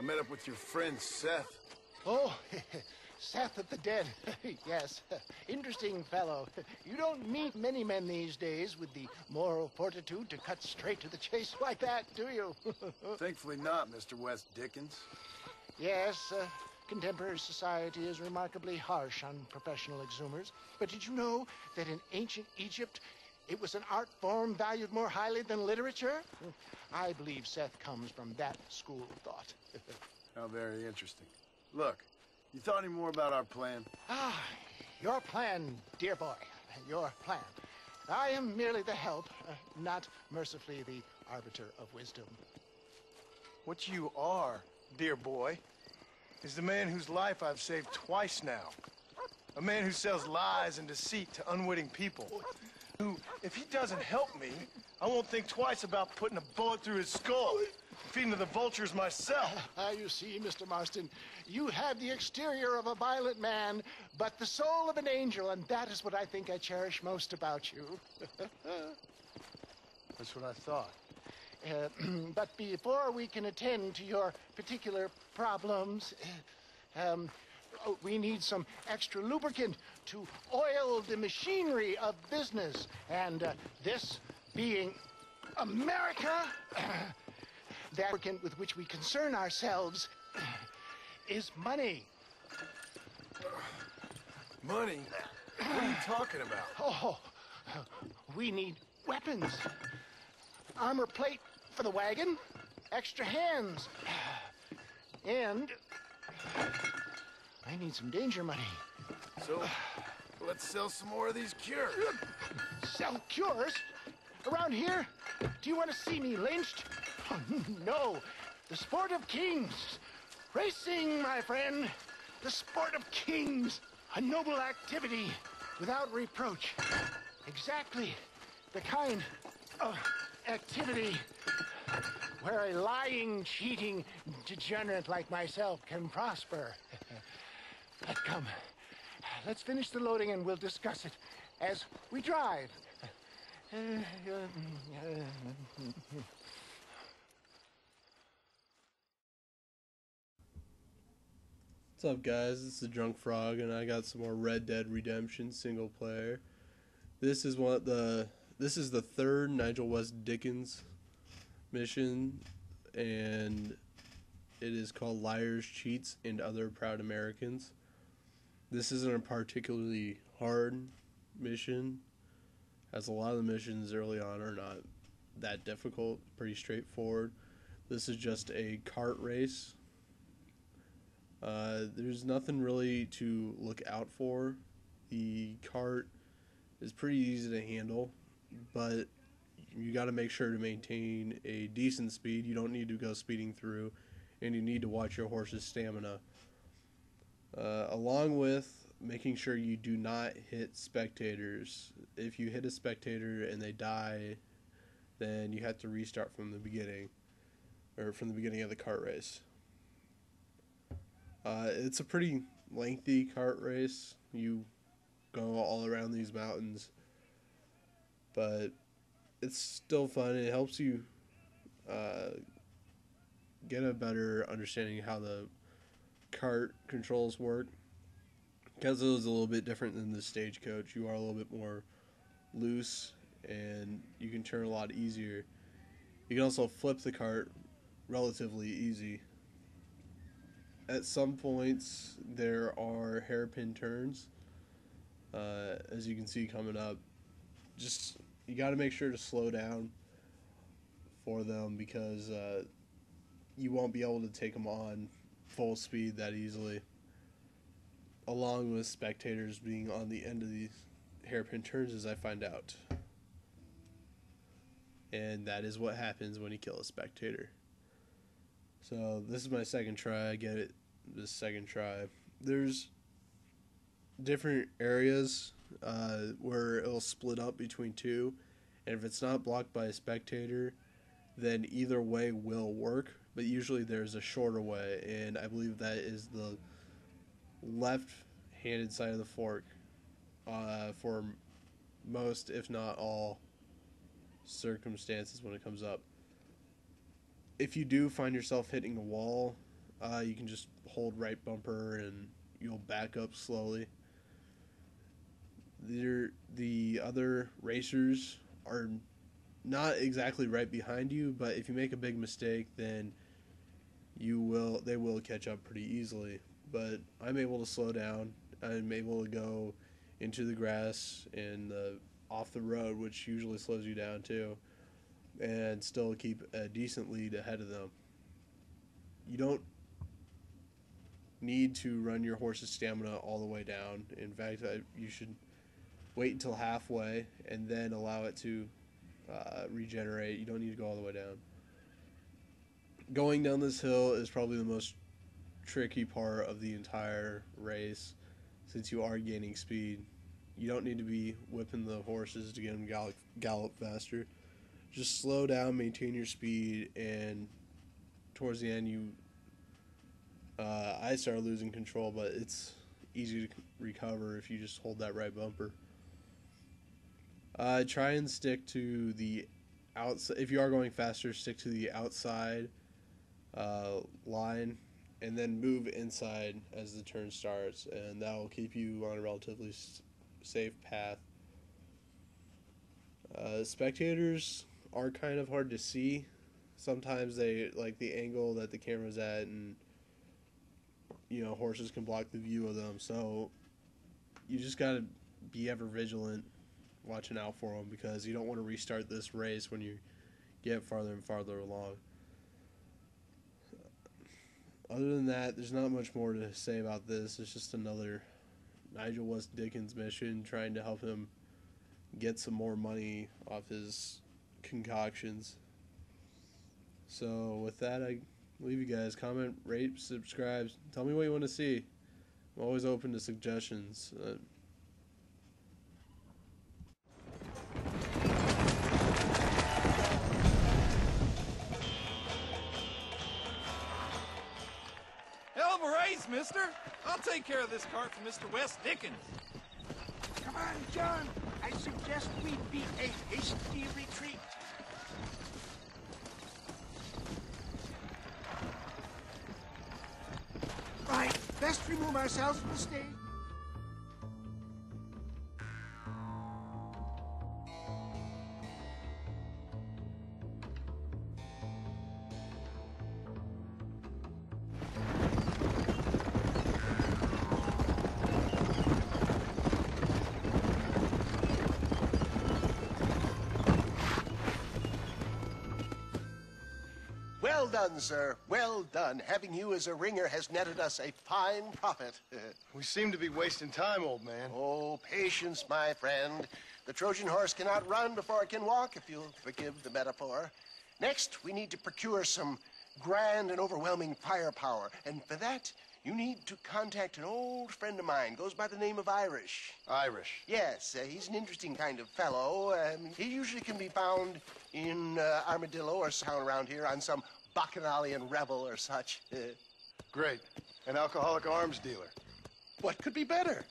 I met up with your friend, Seth. Oh, Seth of the Dead. Yes, interesting fellow. You don't meet many men these days with the moral fortitude to cut straight to the chase like that, do you? Thankfully not, Mr. West Dickens. Yes, contemporary society is remarkably harsh on professional exhumers. But did you know that in ancient Egypt, it was an art form valued more highly than literature? I believe Seth comes from that school of thought. How very interesting. Look, you thought any more about our plan? Ah, your plan, dear boy, your plan. I am merely the help, not mercifully the arbiter of wisdom. What you are, dear boy, is the man whose life I've saved twice now. A man who sells lies and deceit to unwitting people. Who, if he doesn't help me, I won't think twice about putting a bullet through his skull, feeding to the vultures myself. You see, Mr. Marston, you have the exterior of a violent man, but the soul of an angel, and that is what I think I cherish most about you. That's what I thought. But before we can attend to your particular problems, we need some extra lubricant to oil the machinery of business. And this being America, the lubricant with which we concern ourselves is money. Money? What are you talking about? Oh, we need weapons. Armor plate for the wagon, extra hands, and I need some danger money. So, let's sell some more of these cures. Sell cures? Around here? Do you want to see me lynched? Oh, no. The sport of kings. Racing, my friend. The sport of kings. A noble activity without reproach. Exactly the kind of activity where a lying, cheating degenerate like myself can prosper. But come, let's finish the loading and we'll discuss it as we drive. What's up, guys? This is Drunk Frog, and I got some more Red Dead Redemption single player. This is the third Nigel West Dickens mission, and it is called Liars, Cheats, and Other Proud Americans. This isn't a particularly hard mission, as a lot of the missions early on are not that difficult, pretty straightforward. This is just a kart race. There's nothing really to look out for. The kart is pretty easy to handle, but you got to make sure to maintain a decent speed. You don't need to go speeding through, and you need to watch your horse's stamina. Along with making sure you do not hit spectators. If you hit a spectator and they die, then you have to restart from the beginning, or from the beginning of the kart race. It's a pretty lengthy kart race. You go all around these mountains, but it's still fun. It helps you get a better understanding of how the kart controls work, because it was a little bit different than the stagecoach. You are a little bit more loose, and you can turn a lot easier. You can also flip the kart relatively easy. At some points, there are hairpin turns, as you can see coming up. Just, you got to make sure to slow down for them, because you won't be able to take them on full speed that easily, along with spectators being on the end of these hairpin turns, as I find out. And that is what happens when you kill a spectator. So this is my second try. I get it this second try. There's different areas where it'll split up between two, and if it's not blocked by a spectator, then either way will work, but usually there's a shorter way, and I believe that is the left-handed side of the fork for most, if not all, circumstances when it comes up. If you do find yourself hitting a wall, You can just hold right bumper and you'll back up slowly. The other racers are not exactly right behind you, but if you make a big mistake, then they will catch up pretty easily. But I'm able to slow down. I'm able to go into the grass and off the road, which usually slows you down too, and still keep a decent lead ahead of them. You don't need to run your horse's stamina all the way down. In fact, you should wait until halfway and then allow it to regenerate. You don't need to go all the way down. Going down this hill is probably the most tricky part of the entire race, since you are gaining speed. You don't need to be whipping the horses to get them gallop faster. Just slow down, maintain your speed, and towards the end I started losing control, but it's easy to recover if you just hold that right bumper. Try and stick to the outside. If you are going faster, stick to the outside line, and then move inside as the turn starts, and that will keep you on a relatively safe path. Spectators are kind of hard to see. Sometimes they like the angle that the camera's at, and horses can block the view of them, so you just gotta be ever vigilant, watching out for them, because you don't want to restart this race when you get farther and farther along. Other than that, there's not much more to say about this. It's just another Nigel West Dickens mission, trying to help him get some more money off his concoctions. So with that, I leave you guys. Comment, rate, subscribe. Tell me what you want to see. I'm always open to suggestions. Hell of a race, mister. I'll take care of this cart for Mr. West Dickens. Come on, John. I suggest we beat a hasty retreat. Right, best remove ourselves from the stage. Well done, sir. Well done. Having you as a ringer has netted us a fine profit. We seem to be wasting time, old man. Oh, patience, my friend. The Trojan horse cannot run before it can walk, if you'll forgive the metaphor. Next, we need to procure some grand and overwhelming firepower. And for that, you need to contact an old friend of mine. Goes by the name of Irish. Irish. Yes, he's an interesting kind of fellow. He usually can be found in Armadillo or sound around here on some Bacchanalian revel or such. Great. An alcoholic arms dealer. What could be better?